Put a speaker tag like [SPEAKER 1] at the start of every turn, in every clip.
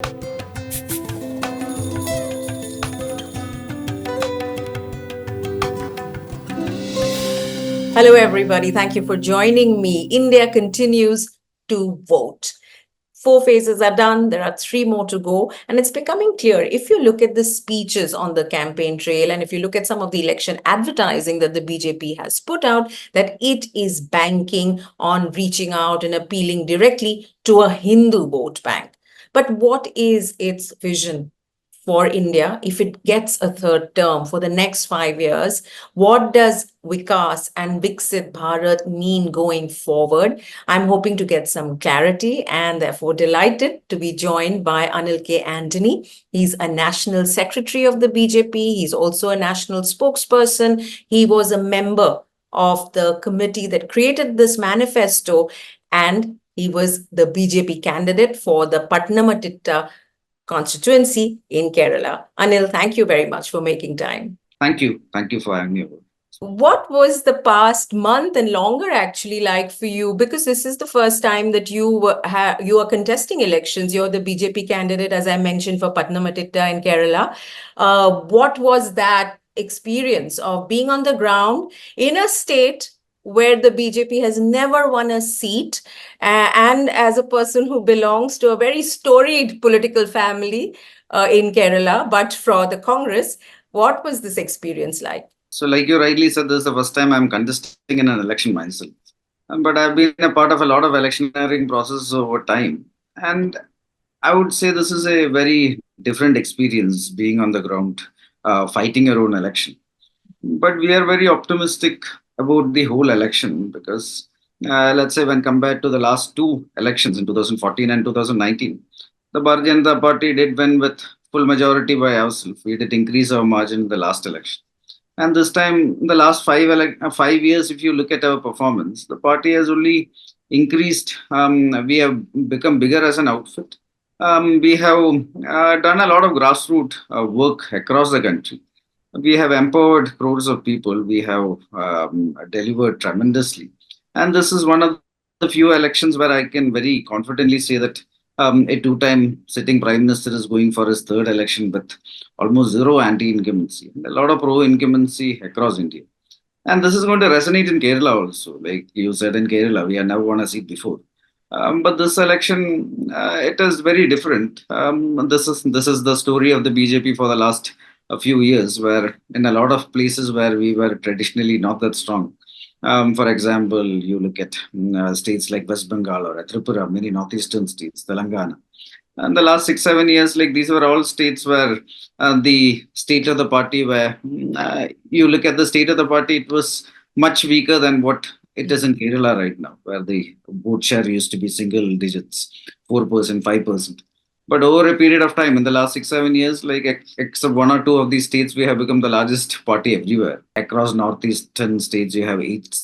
[SPEAKER 1] Hello, everybody. Thank you for joining me. India continues to vote. 4 phases are done. There are 3 more to go. And it's becoming clear if you look at the speeches on the campaign trail and if you look at some of the election advertising that the BJP has put out, that it is banking on reaching out and appealing directly to a Hindu vote bank. But what is its vision for India if it gets a third term for the next 5 years? What does Vikas and Viksit Bharat mean going forward? I'm hoping to get some clarity and therefore delighted to be joined by Anil K Antony. He's a national secretary of the BJP. He's also a national spokesperson. He was a member of the committee that created this manifesto, and he was the BJP candidate for the Pathanamthitta constituency in Kerala. Anil, thank you very much for making time.
[SPEAKER 2] Thank you. Thank you for having me over.
[SPEAKER 1] What was the past month and longer actually like for you? Because this is the first time that you are contesting elections. You're the BJP candidate, as I mentioned, for Pathanamthitta in Kerala. What was that experience of being on the ground in a state where the BJP has never won a seat, and as a person who belongs to a very storied political family in Kerala, but for the Congress, what was this experience like?
[SPEAKER 2] So, like you rightly said, this is the first time I'm contesting in an election myself. But I've been a part of a lot of electioneering process over time. And I would say this is a very different experience being on the ground, fighting your own election. But we are very optimistic about the whole election because, let's say, when compared to the last 2 elections in 2014 and 2019, the Bharatiya Janata Party did win with full majority by ourselves. We did increase our margin in the last election. And this time, in the last 5 years, if you look at our performance, the party has only increased. We have become bigger as an outfit. We have done a lot of grassroots work across the country. We have empowered crores of people. We have delivered tremendously. And this is one of the few elections where I can very confidently say that a 2-time sitting prime minister is going for his third election with almost zero anti-incumbency, a lot of pro-incumbency across India. And this is going to resonate in Kerala also. Like you said, in Kerala, we have never won a seat before. But this election, it is very different. This is the story of the BJP for the last a few years, where in a lot of places where we were traditionally not that strong. For example, you look at states like West Bengal or Tripura, many northeastern states, Telangana. And the last 6-7 years, like these were all states where the state of the party, where you look at the state of the party, it was much weaker than what it is in Kerala right now, where the vote share used to be single digits, 4%, 5%. But over a period of time, in the last 6-7 years, like except 1 or 2 of these states, we have become the largest party everywhere. Across northeastern states, you have eight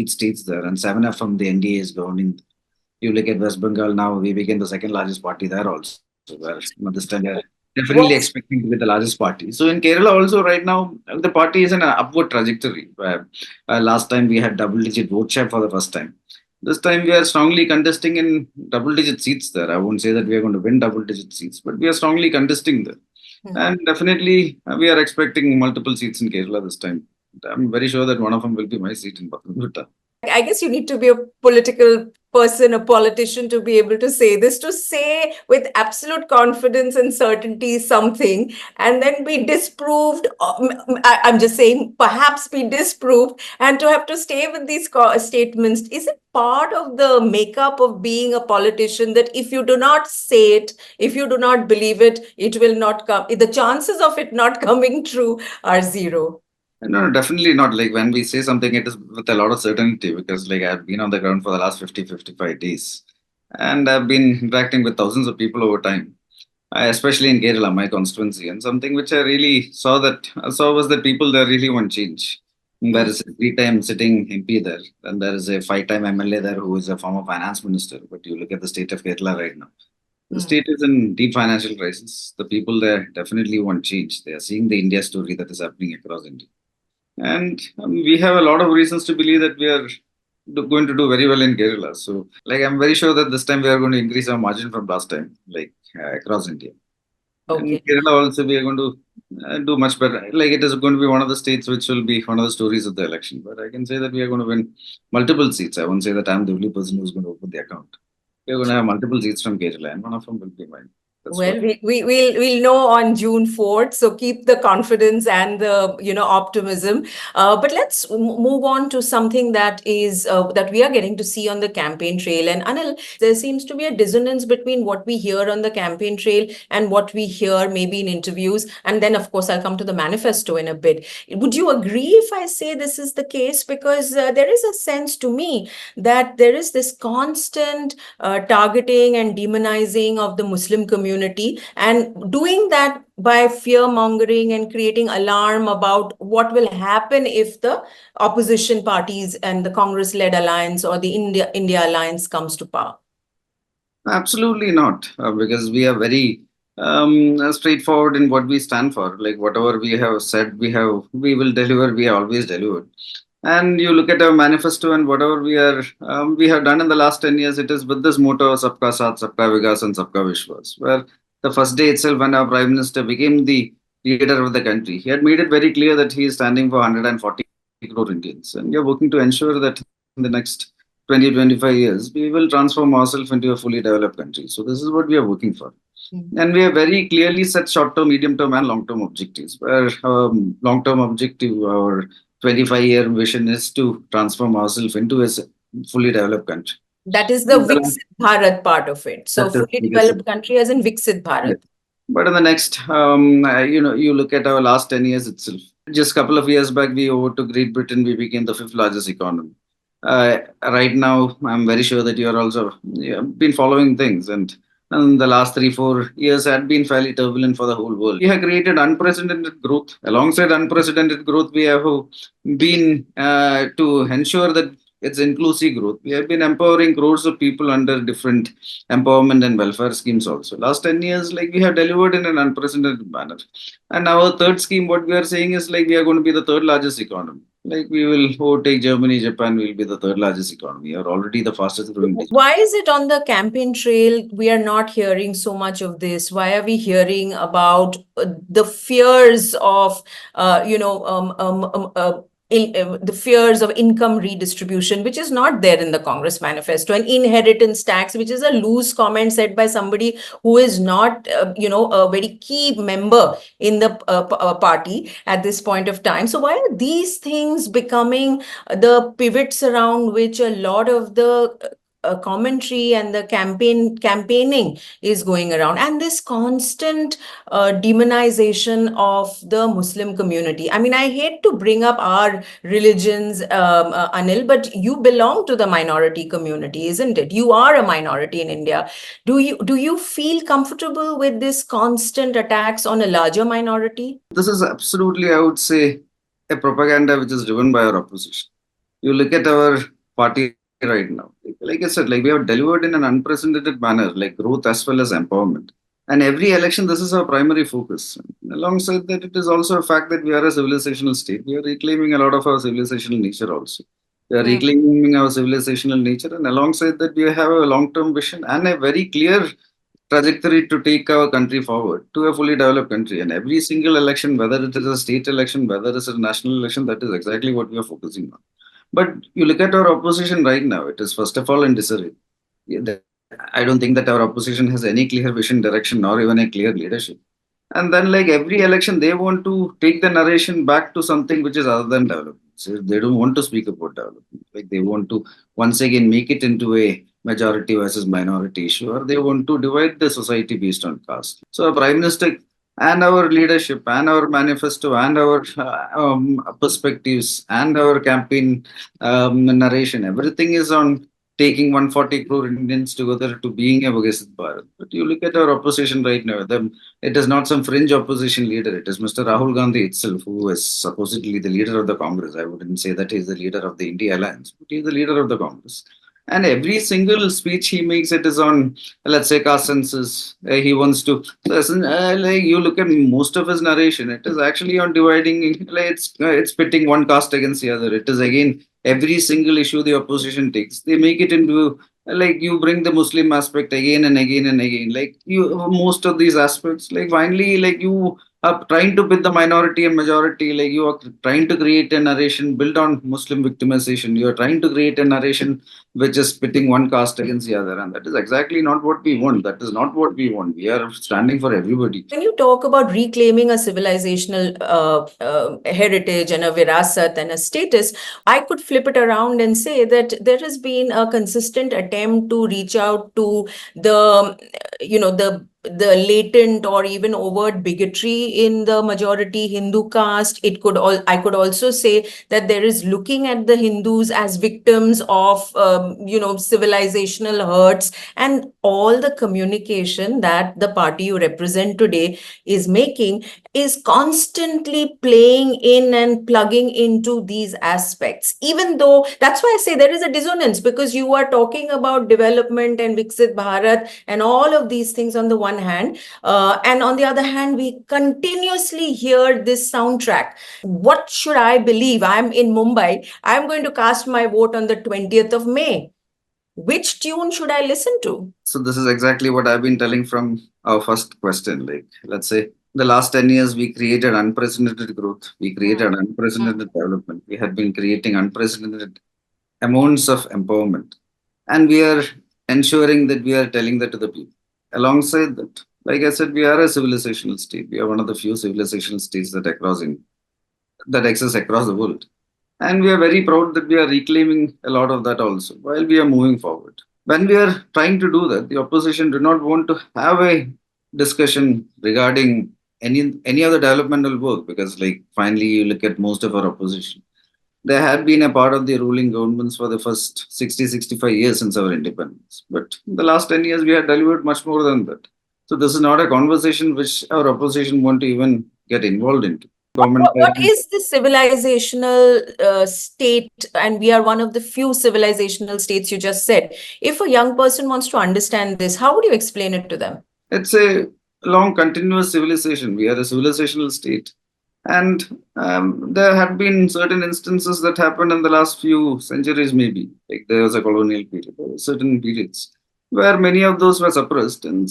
[SPEAKER 2] states there, and 7 of them the NDA is governing. You look at West Bengal now, we became the second largest party there also. Where this time we are definitely expecting to be the largest party. So in Kerala also right now, the party is in an upward trajectory. Where last time we had double-digit vote share for the first time. This time we are strongly contesting in double-digit seats there. I won't say that we are going to win double-digit seats, but we are strongly contesting there. And definitely we are expecting multiple seats in Kerala this time. I'm very sure that one of them will be my seat in Pathanamthitta.
[SPEAKER 1] I guess you need to be a political person, a politician, to be able to say this, to say with absolute confidence and certainty something and then be disproved. I'm just saying, perhaps be disproved, and to have to stay with these statements. Is it part of the makeup of being a politician that if you do not say it, if you do not believe it, it will not come? The chances of it not coming true are zero.
[SPEAKER 2] No, definitely not. Like when we say something, it is with a lot of certainty because like I've been on the ground for the last 50-55 days and I've been interacting with thousands of people over time, especially in Kerala, my constituency. And something which I really saw was that people there really want change. There is a 3-time sitting MP there, and there is a 5-time MLA there who is a former finance minister. But you look at the state of Kerala right now. The state is in deep financial crisis. The people there definitely want change. They are seeing the India story that is happening across India. And we have a lot of reasons to believe that we are going to do very well in Kerala. So, like, I'm very sure that this time we are going to increase our margin from last time, like across India. And
[SPEAKER 1] Okay.
[SPEAKER 2] Kerala also, we are going to do much better. Like, it is going to be one of the states which will be one of the stories of the election. But I can say that we are going to win multiple seats. I won't say that I'm the only person who's going to open the account. We're going to have multiple seats from Kerala, and one of them will be mine. That's what.
[SPEAKER 1] Well, we'll know on June 4th. So keep the confidence and the optimism. But let's move on to something that is that we are getting to see on the campaign trail. And Anil, there seems to be a dissonance between what we hear on the campaign trail and what we hear maybe in interviews. And then, of course, I'll come to the manifesto in a bit. Would you agree if I say this is the case? Because there is a sense to me that there is this constant targeting and demonizing of the Muslim community, and doing that by fear mongering and creating alarm about what will happen if the opposition parties and the Congress led alliance or the India alliance comes to power.
[SPEAKER 2] Absolutely not, because we are very straightforward in what we stand for. Like whatever we have said, we will deliver. We have always delivered. And you look at our manifesto and whatever we have done in the last 10 years. It is with this motto: "Sabka Saath, Sabka Vikas, and Sabka Vishwas." Where the first day itself, when our Prime Minister became the leader of the country, he had made it very clear that he is standing for 140 crore Indians, and we are working to ensure that in the next 20, 25 years, we will transform ourselves into a fully developed country. So this is what we are working for. And we have very clearly set short-term, medium-term, and long-term objectives. Where long-term objective, our 25-year vision is to transform ourselves into a fully developed country.
[SPEAKER 1] That is the Viksit Bharat part of it. So
[SPEAKER 2] That is
[SPEAKER 1] fully
[SPEAKER 2] because
[SPEAKER 1] developed country as in Viksit
[SPEAKER 2] yes.
[SPEAKER 1] Bharat.
[SPEAKER 2] But in the next, you look at our last 10 years itself. Just a couple of years back, we overtook Great Britain. We became the fifth largest economy. Right now, I'm very sure that you are also been following things, and the last 3, 4 years had been fairly turbulent for the whole world. We have created unprecedented growth. Alongside unprecedented growth, we have been to ensure that it's inclusive growth. We have been empowering crores of people under different empowerment and welfare schemes also. Last 10 years, like we have delivered in an unprecedented manner. And our third scheme, what we are saying is like we are going to be the third largest economy. Like we will overtake Germany, Japan will be the third largest economy. We are already the fastest growing nation.
[SPEAKER 1] Why is it on the campaign trail we are not hearing so much of this? Why are we hearing about the fears of, the fears of income redistribution, which is not there in the Congress manifesto, and inheritance tax, which is a loose comment said by somebody who is not, a very key member in the party at this point of time. So why are these things becoming the pivots around which a lot of the commentary and the campaigning is going around, and this constant demonization of the Muslim community? I mean, I hate to bring up our religions, Anil, but you belong to the minority community, isn't it? You are a minority in India. Do you feel comfortable with this constant attacks on a larger minority?
[SPEAKER 2] This is absolutely, I would say, a propaganda which is driven by our opposition. You look at our party right now. Like I said, like we have delivered in an unprecedented manner, like growth as well as empowerment. And every election, this is our primary focus. And alongside that, it is also a fact that we are a civilizational state. We are reclaiming a lot of our civilizational nature also. We are reclaiming our civilizational nature, and alongside that, we have a long-term vision and a very clear trajectory to take our country forward to a fully developed country. And every single election, whether it is a state election, whether it is a national election, that is exactly what we are focusing on. But you look at our opposition right now, it is first of all in disarray. I don't think that our opposition has any clear vision, direction, or even a clear leadership. And then, like every election, they want to take the narration back to something which is other than development. So they don't want to speak about development. Like they want to once again make it into a majority versus minority issue, or they want to divide the society based on caste. So, our Prime Minister and our leadership and our manifesto and our perspectives and our campaign narration, everything is on taking 140 crore Indians together to being a Vigasat Bharat. But you look at our opposition right now, it is not some fringe opposition leader. It is Mr. Rahul Gandhi itself, who is supposedly the leader of the Congress. I wouldn't say that he is the leader of the India Alliance, but he is the leader of the Congress. And every single speech he makes, it is on, let's say, caste census. He wants to, like, you look at most of his narration, it is actually on dividing, like, it's pitting one caste against the other. It is again every single issue the opposition takes, they make it into, like, you bring the Muslim aspect again and again and again, like, you, most of these aspects, like, finally, like, you are trying to pit the minority and majority, like, you are trying to create a narration built on Muslim victimization, you are trying to create a narration which is pitting one caste against the other. And that is exactly not what we want. That is not what we want. We are standing for everybody.
[SPEAKER 1] When you talk about reclaiming a civilizational heritage and a virasat and a status, I could flip it around and say that there has been a consistent attempt to reach out to the, the latent or even overt bigotry in the majority Hindu caste. I could also say that there is looking at the Hindus as victims of, civilizational hurts, and all the communication that the party you represent today is making is constantly playing in and plugging into these aspects. Even though that's why I say there is a dissonance, because you are talking about development and Viksit Bharat and all of these things on the one hand, and on the other hand, we continuously hear this soundtrack. What should I believe? I'm in Mumbai. I'm going to cast my vote on the 20th of May. Which tune should I listen to?
[SPEAKER 2] So this is exactly what I've been telling from our first question. Like, let's say the last 10 years, we created unprecedented growth. We created unprecedented development. We have been creating unprecedented amounts of empowerment. And we are ensuring that we are telling that to the people. Alongside that, like I said, we are a civilizational state. We are one of the few civilizational states that exist across the world. And we are very proud that we are reclaiming a lot of that also while we are moving forward. When we are trying to do that, the opposition do not want to have a discussion regarding any other developmental work, because, like, finally you look at most of our opposition, they had been a part of the ruling governments for the first 60-65 years since our independence. But in the last 10 years, we have delivered much more than that. So this is not a conversation which our opposition want to even get involved into.
[SPEAKER 1] What is the civilizational state? And we are one of the few civilizational states you just said. If a young person wants to understand this, how would you explain it to them?
[SPEAKER 2] It's a long continuous civilization. We are a civilizational state. And there had been certain instances that happened in the last few centuries, maybe. Like, there was a colonial period, there were certain periods where many of those were suppressed, and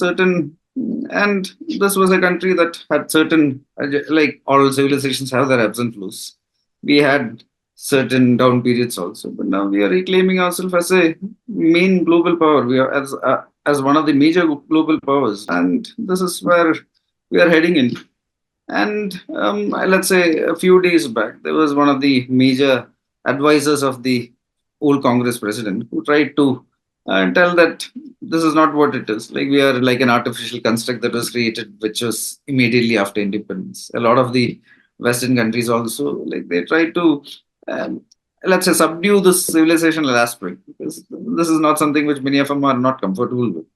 [SPEAKER 2] this was a country that had certain, like all civilizations have their ebbs and flows. We had certain down periods also, but now we are reclaiming ourselves as a main global power. We are as one of the major global powers, and this is where we are heading in. And let's say a few days back, there was one of the major advisors of the old Congress president who tried to tell that this is not what it is. Like, we are like an artificial construct that was created, which was immediately after independence. A lot of the Western countries also, like, they try to, let's say, subdue this civilizational aspect, because this is not something which many of them are not comfortable with.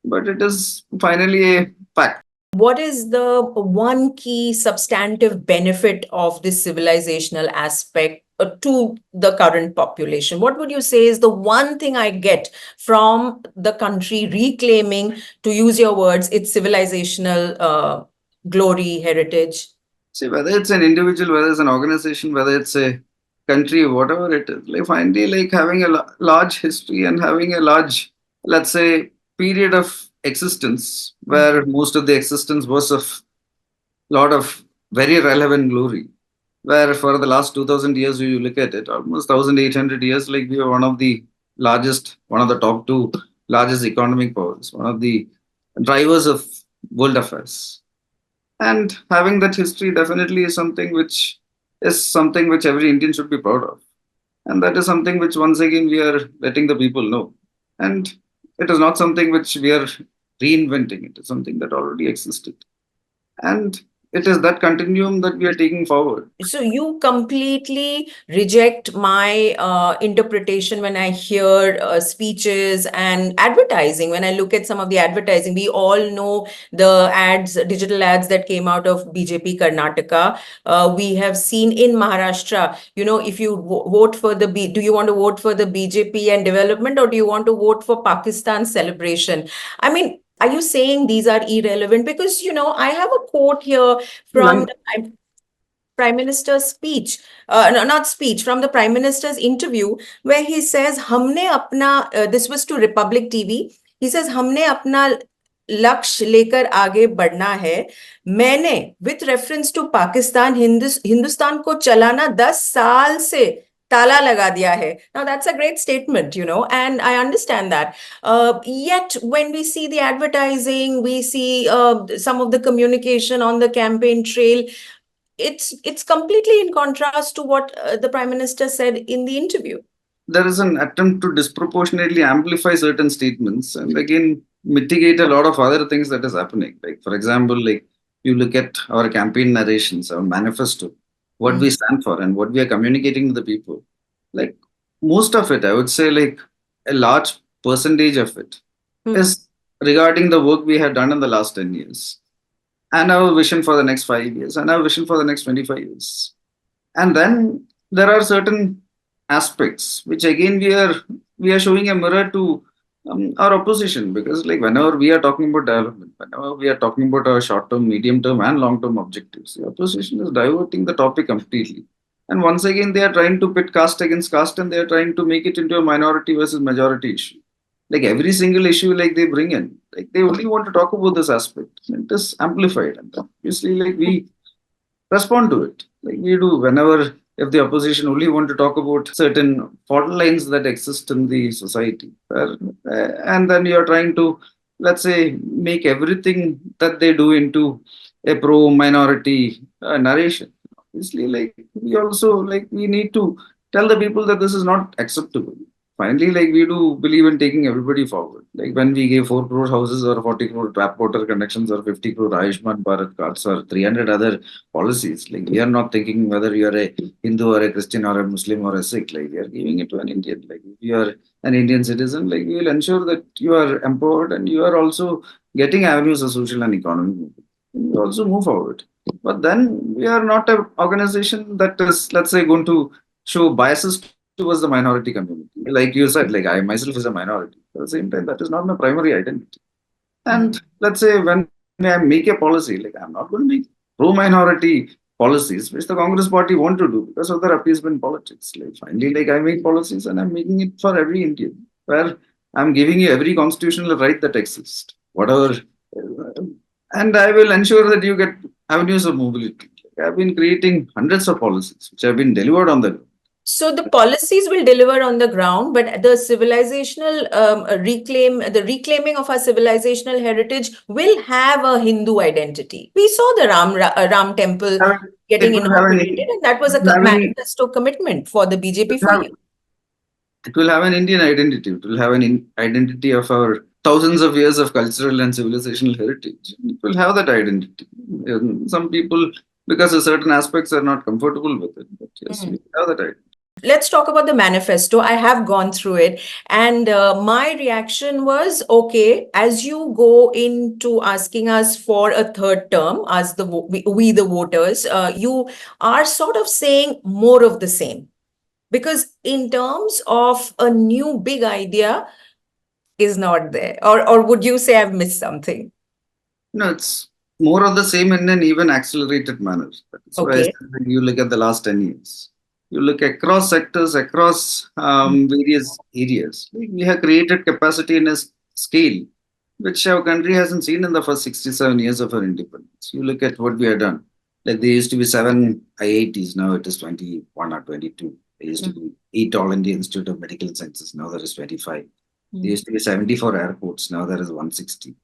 [SPEAKER 2] But it is finally a fact.
[SPEAKER 1] What is the one key substantive benefit of this civilizational aspect to the current population? What would you say is the one thing I get from the country reclaiming, to use your words, its civilizational glory, heritage?
[SPEAKER 2] See, whether it's an individual, whether it's an organization, whether it's a country, whatever it is, like, finally, like, having a large history and having a large, let's say, period of existence where most of the existence was of lot of very relevant glory. Where for the last 2000 years, you look at it, almost 1800 years, like, we are one of the largest, one of the top two largest economic powers, one of the drivers of world affairs. And having that history definitely is something which every Indian should be proud of. And that is something which, once again, we are letting the people know. And it is not something which we are reinventing, it is something that already existed. And it is that continuum that we are taking forward.
[SPEAKER 1] So you completely reject my interpretation when I hear speeches and advertising. When I look at some of the advertising, we all know the ads, digital ads that came out of BJP Karnataka. We have seen in Maharashtra, if you vote for do you want to vote for the BJP and development, or do you want to vote for Pakistan celebration? I mean, are you saying these are irrelevant? Because, I have a quote here from
[SPEAKER 2] None,
[SPEAKER 1] the Prime Minister's speech, no, not speech, from the Prime Minister's interview, where he says, "हमने अपना," this was to Republic TV. He says, "हमने अपना लक्ष्य लेकर आगे बढ़ना है. मैंने, with reference to Pakistan, Hindustan को चलाना 10 साल से ताला लगा दिया है." Now that's a great statement, and I understand that. Yet when we see the advertising, we see some of the communication on the campaign trail, it's completely in contrast to what the Prime Minister said in the interview.
[SPEAKER 2] there is an attempt to disproportionately amplify certain statements and again mitigate a lot of other things that is happening. Like, for example, like you look at our campaign narrations, our manifesto, what we stand for and what we are communicating to the people. Like most of it, I would say, like a large percentage of it is regarding the work we have done in the last 10 years and our vision for the next 5 years and our vision for the next 25 years. And then there are certain aspects which again we are showing a mirror to our opposition, because like whenever we are talking about development, whenever we are talking about our short term, medium term and long term objectives, the opposition is diverting the topic completely. And once again, they are trying to pit caste against caste and they are trying to make it into a minority versus majority issue. Like every single issue, like they bring in, like they only want to talk about this aspect. It is amplified, and obviously, like we respond to it, like we do whenever if the opposition only want to talk about certain fault lines that exist in the society, and then you are trying to, let's say, make everything that they do into a pro minority narration. Obviously, like we also, like we need to tell the people that this is not acceptable. Finally, like we do believe in taking everybody forward. Like when we gave 4 crore houses or 40 crore tap water connections or 50 crore Ayushman Bharat cards or 300 other policies, like we are not thinking whether you are a Hindu or a Christian or a Muslim or a Sikh. Like we are giving it to an Indian. Like if you are an Indian citizen, like we will ensure that you are empowered and you are also getting avenues of social and economic movement. You also move forward. But then we are not an organization that is, let's say, going to show biases towards the minority community. Like you said, like I myself is a minority. At the same time, that is not my primary identity. And let's say when I make a policy, like I'm not going to make pro-minority policies, which the Congress party want to do because of their appeasement politics. Like finally, like I make policies and I'm making it for every Indian, where I'm giving you every constitutional right that exists, whatever, and I will ensure that you get avenues of mobility. Like I've been creating hundreds of policies which have been delivered on the.
[SPEAKER 1] So the policies will deliver on the ground, but the civilizational the reclaiming of our civilizational heritage will have a Hindu identity. We saw the Ram temple getting
[SPEAKER 2] It will have
[SPEAKER 1] inaugurated, and that was a manifesto commitment for the BJP for you.
[SPEAKER 2] It will have an Indian identity. It will have an identity of our thousands of years of cultural and civilizational heritage. It will have that identity. Some people, because of certain aspects, are not comfortable with it. But yes, we have that identity.
[SPEAKER 1] Let's talk about the manifesto. I have gone through it, and my reaction was, okay, as you go into asking us for a third term, as we the voters, you are sort of saying more of the same. Because in terms of a new big idea is not there. Or would you say I've missed something?
[SPEAKER 2] No, it's more of the same in an even accelerated manner. That's why I said when you look at the last 10 years. You look across sectors, across various areas. We have created capacity in a scale which our country hasn't seen in the first 67 years of our independence. You look at what we have done. Like there used to be 7 IITs, now it is 21 or 22. There used to be 8 All India Institute of Medical Sciences, now there is 25. There used to be 74 airports, now there is 160.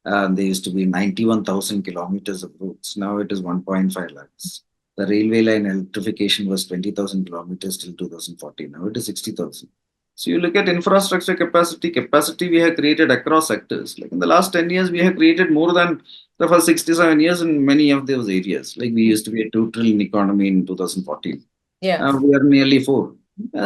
[SPEAKER 2] There used to be 91,000 kilometers of roads, now it is 1.5 lakhs. The railway line electrification was 20,000 kilometers till 2014. Now it is 60,000. So you look at infrastructure capacity we have created across sectors. Like in the last 10 years, we have created more than the first 67 years in many of those areas. Like we used to be a 2 trillion economy in 2014.
[SPEAKER 1] Yeah.
[SPEAKER 2] We are nearly 4.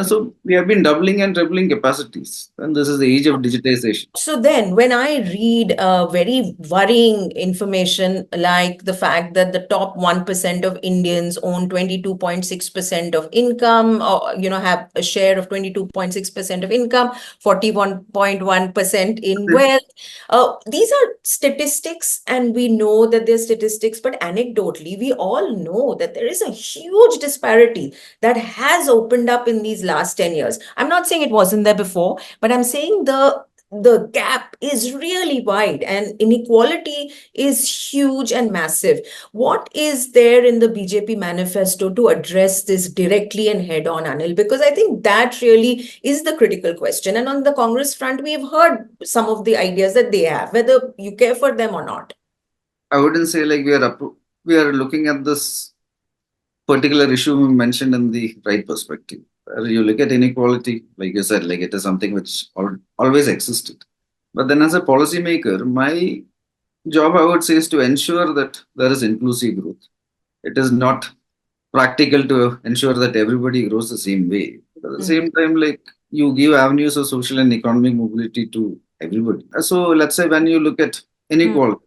[SPEAKER 2] So we have been doubling and trebling capacities. And this is the age of digitization.
[SPEAKER 1] So then, when I read very worrying information like the fact that the top 1% of Indians own 22.6% of income, or have a share of 22.6% of income, 41.1% in wealth. These are statistics, and we know that they're statistics, but anecdotally, we all know that there is a huge disparity that has opened up in these last 10 years. I'm not saying it wasn't there before, but I'm saying the gap is really wide and inequality is huge and massive. What is there in the BJP manifesto to address this directly and head on, Anil? Because I think that really is the critical question. And on the Congress front, we have heard some of the ideas that they have, whether you care for them or not.
[SPEAKER 2] I wouldn't say like we are looking at this particular issue mentioned in the right perspective. You look at inequality, like you said, like it is something which always existed. But then as a policymaker, my job, I would say, is to ensure that there is inclusive growth. It is not practical to ensure that everybody grows the same way. But at the same time, like you give avenues of social and economic mobility to everybody. So let's say when you look at inequality,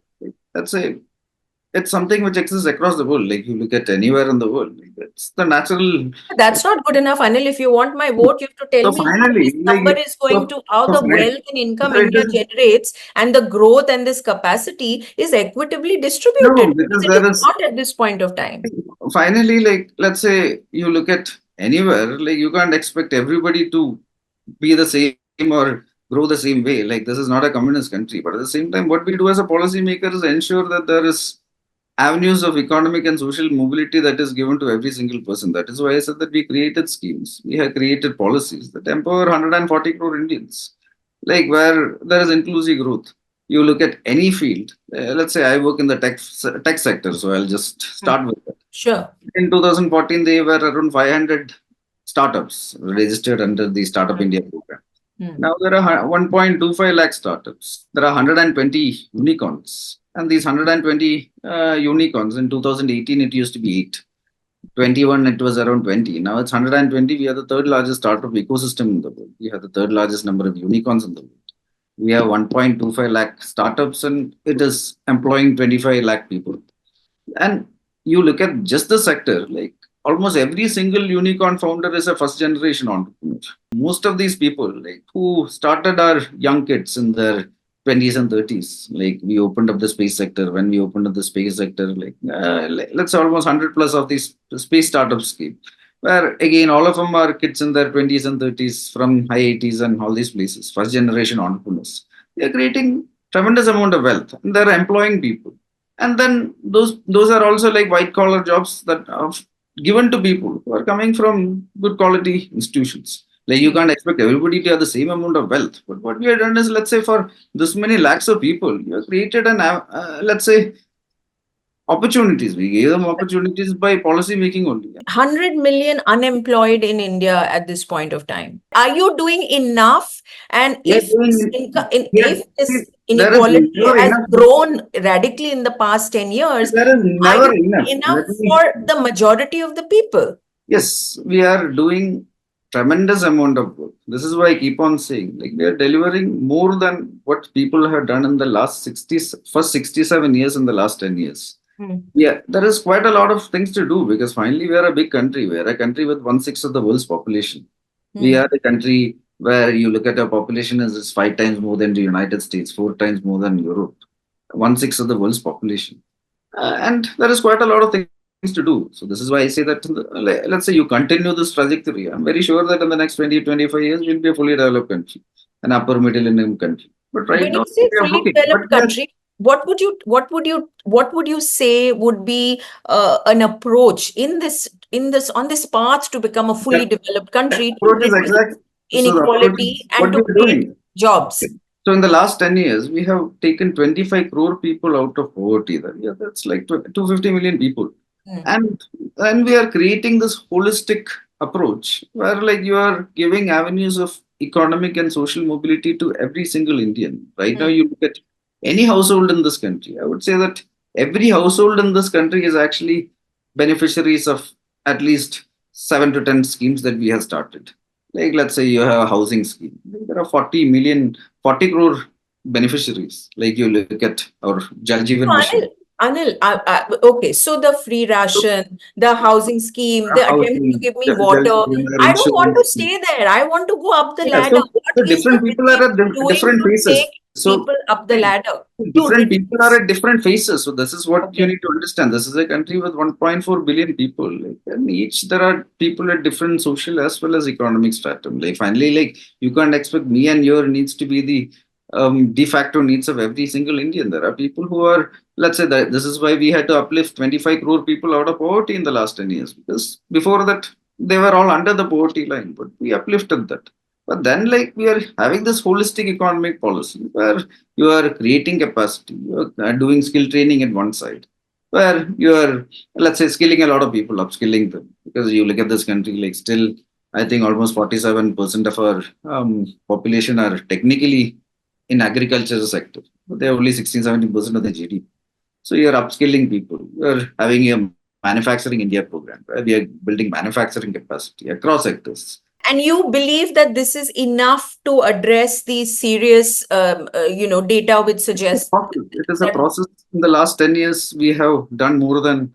[SPEAKER 2] let's say it's something which exists across the world. Like you look at anywhere in the world, like it's the natural.
[SPEAKER 1] That's not good enough, Anil. If you want my vote, you have to tell
[SPEAKER 2] So
[SPEAKER 1] me how
[SPEAKER 2] finally,
[SPEAKER 1] this number is going to, how
[SPEAKER 2] so
[SPEAKER 1] the
[SPEAKER 2] fin-
[SPEAKER 1] wealth and income
[SPEAKER 2] so it
[SPEAKER 1] India
[SPEAKER 2] is
[SPEAKER 1] generates and the growth and this capacity is equitably
[SPEAKER 2] no
[SPEAKER 1] distributed, because
[SPEAKER 2] because
[SPEAKER 1] it is
[SPEAKER 2] there is
[SPEAKER 1] not at this point of time.
[SPEAKER 2] finally, like let's say you look at anywhere, like you can't expect everybody to be the same or grow the same way. Like this is not a communist country, but at the same time, what we do as a policymaker is ensure that there is avenues of economic and social mobility that is given to every single person. That is why I said that we created schemes, we have created policies that empower 140 crore Indians, like where there is inclusive growth. You look at any field. Let's say I work in the tech sector, so I'll just
[SPEAKER 1] Hmm.
[SPEAKER 2] start with that.
[SPEAKER 1] Sure.
[SPEAKER 2] In 2014, there were around 500 startups registered under the Startup
[SPEAKER 1] Hmm.
[SPEAKER 2] India program.
[SPEAKER 1] Hmm.
[SPEAKER 2] Now there are 1.25 lakh startups. There are 120 unicorns. And these 120 unicorns in 2018, it used to be 8. 21, it was around 20. Now it's 120. We are the third largest startup ecosystem in the world. We have the third largest number of unicorns in the world. We have 1.25 lakh startups and it is employing 25 lakh people. And you look at just the sector, like almost every single unicorn founder is a first generation entrepreneur. Most of these people, like who started, are young kids in their 20s and 30s. Like we opened up the space sector. When we opened up the space sector, like let's say almost 100 plus of these space startups came. Where again, all of them are kids in their 20s and 30s from IITs and all these places, first generation entrepreneurs. They're creating tremendous amount of wealth and they're employing people. And then those are also like white collar jobs that are given to people who are coming from good quality institutions. Like you can't expect everybody to have the same amount of wealth. But what we have done is, let's say for this many lakhs of people, you have created let's say opportunities. We gave them opportunities by policy making only.
[SPEAKER 1] 100 million unemployed in India at this point of time. Are you doing enough? And
[SPEAKER 2] We are
[SPEAKER 1] if this
[SPEAKER 2] doing,
[SPEAKER 1] if
[SPEAKER 2] see,
[SPEAKER 1] this
[SPEAKER 2] there is
[SPEAKER 1] inequality
[SPEAKER 2] never
[SPEAKER 1] has
[SPEAKER 2] enough.
[SPEAKER 1] grown radically in the past 10 years,
[SPEAKER 2] There is
[SPEAKER 1] are
[SPEAKER 2] never
[SPEAKER 1] you
[SPEAKER 2] enough.
[SPEAKER 1] doing enough for the majority of the people?
[SPEAKER 2] Yes, we are doing tremendous amount of work. This is why I keep on saying, like we are delivering more than what people have done in the last 60, first 67 years in the last 10 years.
[SPEAKER 1] Hmm.
[SPEAKER 2] Yeah, there is quite a lot of things to do because finally we are a big country. We are a country with 1/6 of the world's population. We
[SPEAKER 1] Hmm.
[SPEAKER 2] are a country where you look at our population is 5 times more than the United States, 4 times more than Europe, 1/6 of the world's population. And there is quite a lot of things to do. So this is why I say that, let's say you continue this trajectory. I'm very sure that in the next 20, 25 years, we'll be a fully developed country, an upper middle income country. But right
[SPEAKER 1] When you
[SPEAKER 2] now,
[SPEAKER 1] say
[SPEAKER 2] we are
[SPEAKER 1] fully
[SPEAKER 2] working. But
[SPEAKER 1] developed
[SPEAKER 2] yes,
[SPEAKER 1] country, what would you say would be an approach in this on this path to become a fully
[SPEAKER 2] that
[SPEAKER 1] developed country, to
[SPEAKER 2] approach is
[SPEAKER 1] reduce
[SPEAKER 2] exact. So the approach is
[SPEAKER 1] inequality and
[SPEAKER 2] what
[SPEAKER 1] to
[SPEAKER 2] we are
[SPEAKER 1] create
[SPEAKER 2] doing.
[SPEAKER 1] jobs?
[SPEAKER 2] So in the last 10 years, we have taken 25 crore people out of poverty. Yeah, that's like 250 million people.
[SPEAKER 1] Hmm.
[SPEAKER 2] And we are creating this holistic approach where like you are giving avenues of economic and social mobility to every single Indian. Right now,
[SPEAKER 1] Mm.
[SPEAKER 2] you look at any household in this country. I would say that every household in this country is actually beneficiaries of at least 7 to 10 schemes that we have started. Like, let's say you have a housing scheme. There are 40 million, 40 crore beneficiaries. Like, you look at our Jal Jeevan
[SPEAKER 1] So,
[SPEAKER 2] mission.
[SPEAKER 1] okay, so the free ration, the housing scheme, the attempt to
[SPEAKER 2] Housing,
[SPEAKER 1] give me
[SPEAKER 2] Jal
[SPEAKER 1] water,
[SPEAKER 2] Jeevan,
[SPEAKER 1] I don't want to
[SPEAKER 2] insurance.
[SPEAKER 1] stay there. I want to go up the
[SPEAKER 2] Yeah,
[SPEAKER 1] ladder.
[SPEAKER 2] so
[SPEAKER 1] What
[SPEAKER 2] the
[SPEAKER 1] is the
[SPEAKER 2] different people are
[SPEAKER 1] BJP
[SPEAKER 2] at
[SPEAKER 1] doing
[SPEAKER 2] different
[SPEAKER 1] to
[SPEAKER 2] phases.
[SPEAKER 1] take
[SPEAKER 2] So
[SPEAKER 1] people up the ladder to
[SPEAKER 2] different people are
[SPEAKER 1] reduce?
[SPEAKER 2] at different phases. So this is what you
[SPEAKER 1] Okay.
[SPEAKER 2] need to understand. This is a country with 1.4 billion people. Like, and each there are people at different social as well as economic stratum. Like finally, like you can't expect me and your needs to be the de facto needs of every single Indian. There are people who are, let's say that this is why we had to uplift 25 crore people out of poverty in the last 10 years, because before that they were all under the poverty line, but we uplifted that. But then, like, we are having this holistic economic policy where you are creating capacity, you are doing skill training at one side, where you are, let's say, skilling a lot of people, upskilling them. Because you look at this country, like, still, I think almost 47% of our population are technically in agriculture sector. They are only 16-17% of the GDP. So you're upskilling people. You're having a manufacturing India program, where we are building manufacturing capacity across sectors.
[SPEAKER 1] And you believe that this is enough to address these serious, data which suggests
[SPEAKER 2] It is a
[SPEAKER 1] that.
[SPEAKER 2] process. In the last 10 years, we have done more than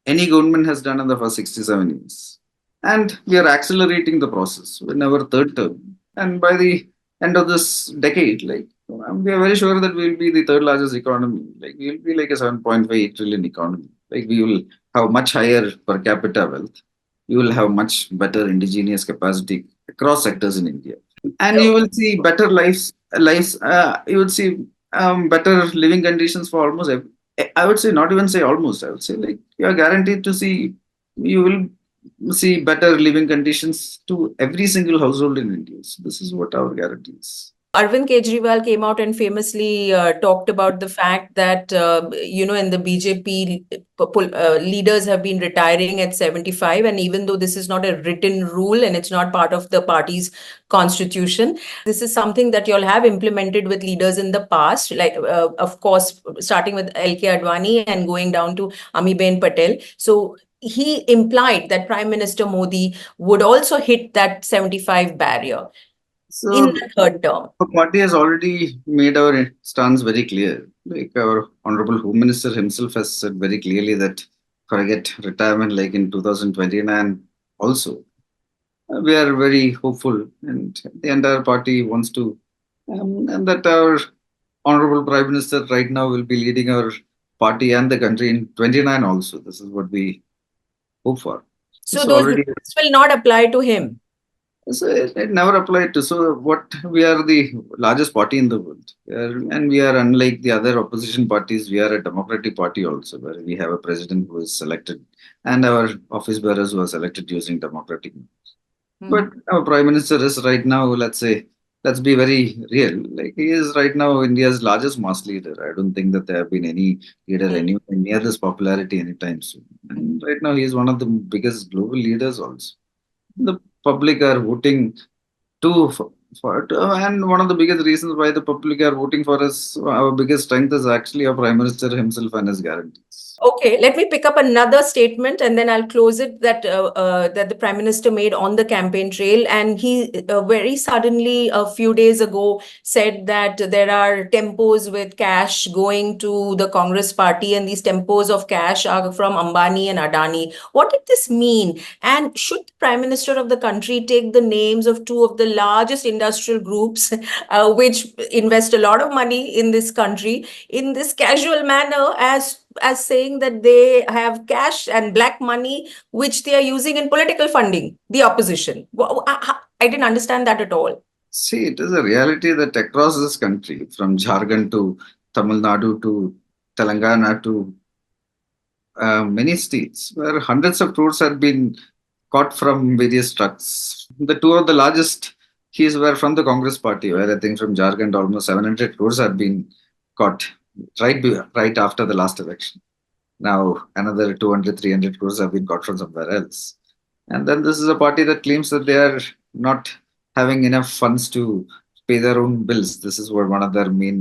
[SPEAKER 2] any government has done in the first 67 years. And we are accelerating the process in our third term. And by the end of this decade, like, we are very sure that we will be the third largest economy. Like, we will be like a 7.5 trillion economy. Like, we will have much higher per capita wealth. We will have much better indigenous capacity across sectors in India, and you will see better lives. You would see better living conditions for almost every, I would say, not even say almost, I would say, like, you are guaranteed to see, you will see better living conditions to every single household in India. So this is what our guarantee is.
[SPEAKER 1] Arvind Kejriwal came out and famously talked about the fact that, in the BJP, leaders have been retiring at 75. And even though this is not a written rule and it's not part of the party's constitution, this is something that you'll have implemented with leaders in the past, like, of course, starting with LK Advani and going down to Amiben Patel. So he implied that Prime Minister Modi would also hit that 75 barrier in
[SPEAKER 2] So
[SPEAKER 1] the third term.
[SPEAKER 2] the party has already made our stance very clear. Like our Honorable Home Minister himself has said very clearly that forget retirement, like in 2029 also. We are very hopeful, and the entire party wants to, and that our Honorable Prime Minister right now will be leading our party and the country in 29 also. This is what we hope for.
[SPEAKER 1] So
[SPEAKER 2] It's
[SPEAKER 1] those
[SPEAKER 2] already.
[SPEAKER 1] rules will not apply to him.
[SPEAKER 2] So it never applied to. So what, we are the largest party in the world, and we are unlike the other opposition parties. We are a democratic party also, where we have a president who is selected, and our office bearers who are selected using democratic. But
[SPEAKER 1] Mhm.
[SPEAKER 2] our prime minister is right now, let's say, let's be very real. Like, he is right now India's largest mass leader. I don't think that there have been any leader
[SPEAKER 1] Mhm.
[SPEAKER 2] anywhere near this popularity anytime soon. And right now, he is one of the biggest global leaders also. The public are voting and one of the biggest reasons why the public are voting for us, our biggest strength is actually our prime minister himself and his guarantees.
[SPEAKER 1] Okay, let me pick up another statement and then I'll close it, that the Prime Minister made on the campaign trail. And he very suddenly, a few days ago, said that there are tempos with cash going to the Congress party, and these tempos of cash are from Ambani and Adani. What did this mean? And should the Prime Minister of the country take the names of two of the largest industrial groups, which invest a lot of money in this country, in this casual manner, as saying that they have cash and black money which they are using in political funding the opposition? I didn't understand that at all.
[SPEAKER 2] See, it is a reality that across this country, from Jharkhand to Tamil Nadu to Telangana to many states, where hundreds of crores have been caught from various trucks. The two of the largest keys were from the Congress party, where I think from Jharkhand almost 700 crores have been caught right after the last election. Now another 200, 300 crores have been caught from somewhere else. And then this is a party that claims that they are not having enough funds to pay their own bills. This is what one of their main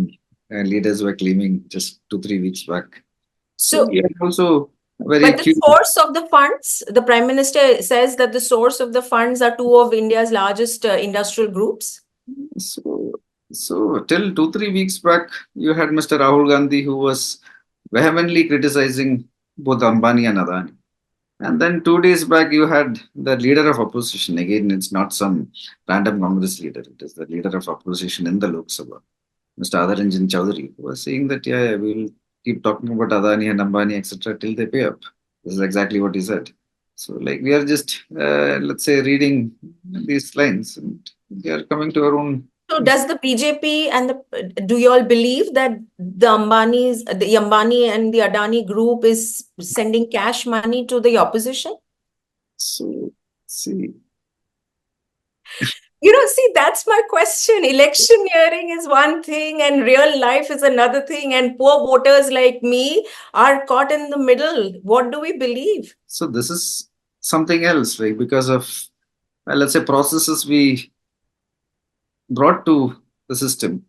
[SPEAKER 2] leaders were claiming just 2 3 weeks back. So
[SPEAKER 1] So,
[SPEAKER 2] we are also very
[SPEAKER 1] but the
[SPEAKER 2] curious.
[SPEAKER 1] source of the funds, the Prime Minister says that the source of the funds are two of India's largest industrial groups.
[SPEAKER 2] So, so till 2 3 weeks back, you had Mr. Rahul Gandhi who was vehemently criticizing both Ambani and Adani. And then 2 days back, you had the leader of opposition. Again, it's not some random Congress leader. It is the leader of opposition in the Lok Sabha, Mr. Adharanjan Chaudhary, who was saying that, yeah, we'll keep talking about Adani and Ambani, etc., till they pay up. This is exactly what he said. So, like, we are just, let's say, reading these lines and we are coming to our own.
[SPEAKER 1] So does the BJP and do you all believe that the Ambani and the Adani group is sending cash money to the opposition?
[SPEAKER 2] So, see,
[SPEAKER 1] See, that's my question. Electioneering is one thing and real life is another thing. And poor voters like me are caught in the middle. What do we believe?
[SPEAKER 2] so this is something else, right? Because of, let's say, processes we brought to the system.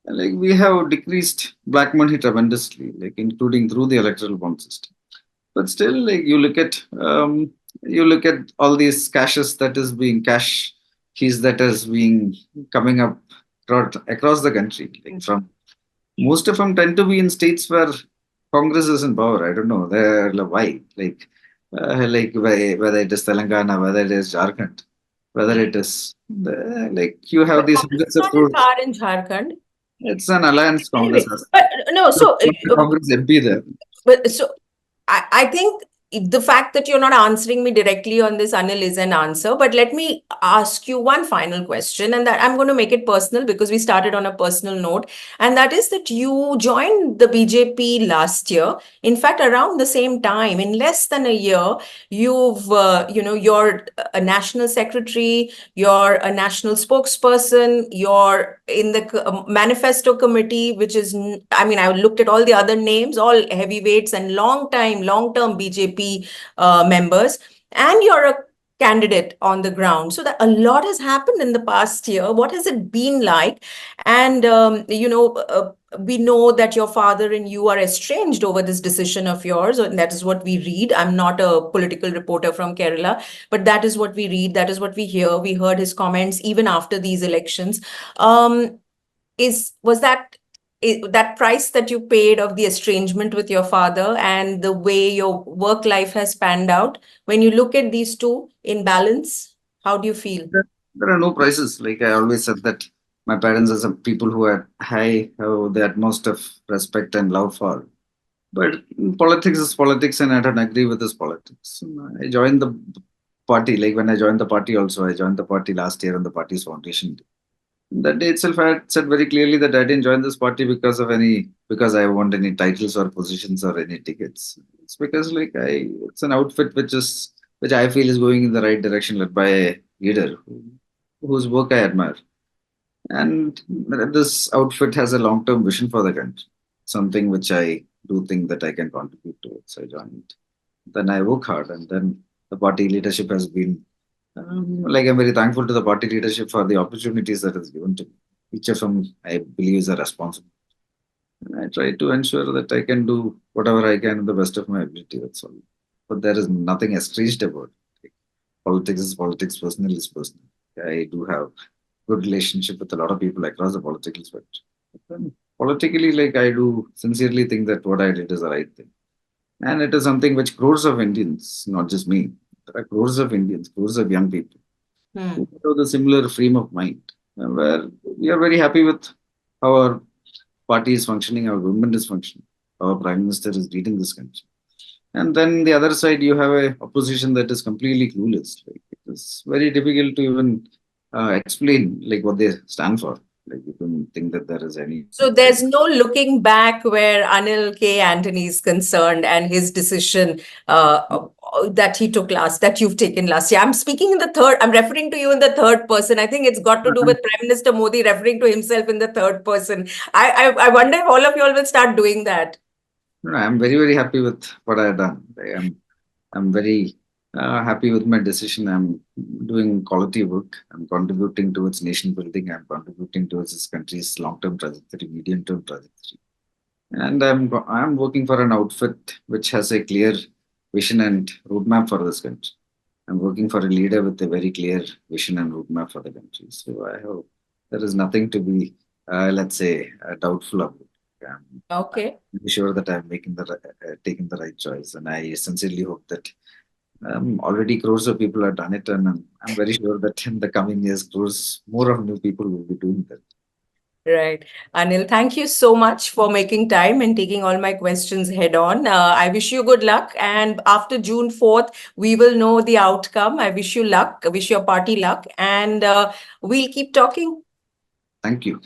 [SPEAKER 2] Like we have decreased black money tremendously, like including through the electoral bond system. But still, like you look at all these cash keys that is being coming up across the country. Like from most of them tend to be in states where Congress is in power. I don't know why. Whether it is Telangana, whether it is Jharkhand, whether it is like you have
[SPEAKER 1] But
[SPEAKER 2] these
[SPEAKER 1] Congress
[SPEAKER 2] hundreds
[SPEAKER 1] is
[SPEAKER 2] of
[SPEAKER 1] not in
[SPEAKER 2] crores.
[SPEAKER 1] power in Jharkhand.
[SPEAKER 2] It's an alliance Congress
[SPEAKER 1] Anyway,
[SPEAKER 2] has.
[SPEAKER 1] but no, so
[SPEAKER 2] Congress MP there.
[SPEAKER 1] but so I think the fact that you're not answering me directly on this, Anil, is an answer. But let me ask you one final question, and that I'm going to make it personal because we started on a personal note, and that is that you joined the BJP last year. In fact, around the same time, in less than a year, you're a national secretary, you're a national spokesperson, you're in the manifesto committee, which is, I mean, I looked at all the other names, all heavyweights and long-term BJP members, and you're a candidate on the ground. So that a lot has happened in the past year. What has it been like? And, we know that your father and you are estranged over this decision of yours, and that is what we read. I'm not a political reporter from Kerala, but that is what we read. That is what we hear. We heard his comments even after these elections. Um, was that price that you paid of the estrangement with your father and the way your work life has panned out, when you look at these two in balance, how do you feel?
[SPEAKER 2] There are no prices. Like I always said that my parents are some people who are high, have the utmost of respect and love for. But politics is politics, and I don't agree with this politics. I joined the party. Like when I joined the party, also I joined the party last year on the party's foundation day. That day itself, I had said very clearly that I didn't join this party because I want any titles or positions or any tickets. It's because it's an outfit which I feel is going in the right direction, led by a leader whose work I admire. And this outfit has a long-term vision for the country, something which I do think that I can contribute towards. I joined. Then I work hard, and then the party leadership has been I'm very thankful to the party leadership for the opportunities that is given to me. Each of them, I believe, is a responsibility. And I try to ensure that I can do whatever I can to the best of my ability. That's all. But there is nothing estranged about it. Politics is politics, personal is personal. I do have good relationship with a lot of people across the political spectrum. But then politically, I do sincerely think that what I did is the right thing. And it is something which crores of Indians, not just me, there are crores of Indians, crores of young people
[SPEAKER 1] Hmm.
[SPEAKER 2] who have the similar frame of mind, where we are very happy with how our party is functioning, our government is functioning, our prime minister is leading this country. And then the other side, you have a opposition that is completely clueless. It is very difficult to even explain what they stand for. You don't think that there is any.
[SPEAKER 1] So there's no looking back where Anil K Antony is concerned and his decision that he took that you've taken last year. I'm referring to you in the third person. I think it's got to do with Prime Minister Modi referring to himself in the third person. I wonder if all of you all will start doing that.
[SPEAKER 2] No, I'm very, very happy with what I've done. I'm very happy with my decision. I'm doing quality work. I'm contributing towards nation building. I'm contributing towards this country's long-term trajectory, medium-term trajectory. And I'm working for an outfit which has a clear vision and roadmap for this country. I'm working for a leader with a very clear vision and roadmap for the country. So I hope there is nothing to be, let's say, doubtful about.
[SPEAKER 1] Okay.
[SPEAKER 2] I'm sure that I'm making taking the right choice, and I sincerely hope that already crores of people have done it, and I'm very sure that in the coming years, crores more of new people will be doing that.
[SPEAKER 1] Right. Anil, thank you so much for making time and taking all my questions head on. I wish you good luck. And after June 4th, we will know the outcome. I wish you luck. I wish your party luck. And we'll keep talking.
[SPEAKER 2] Thank you.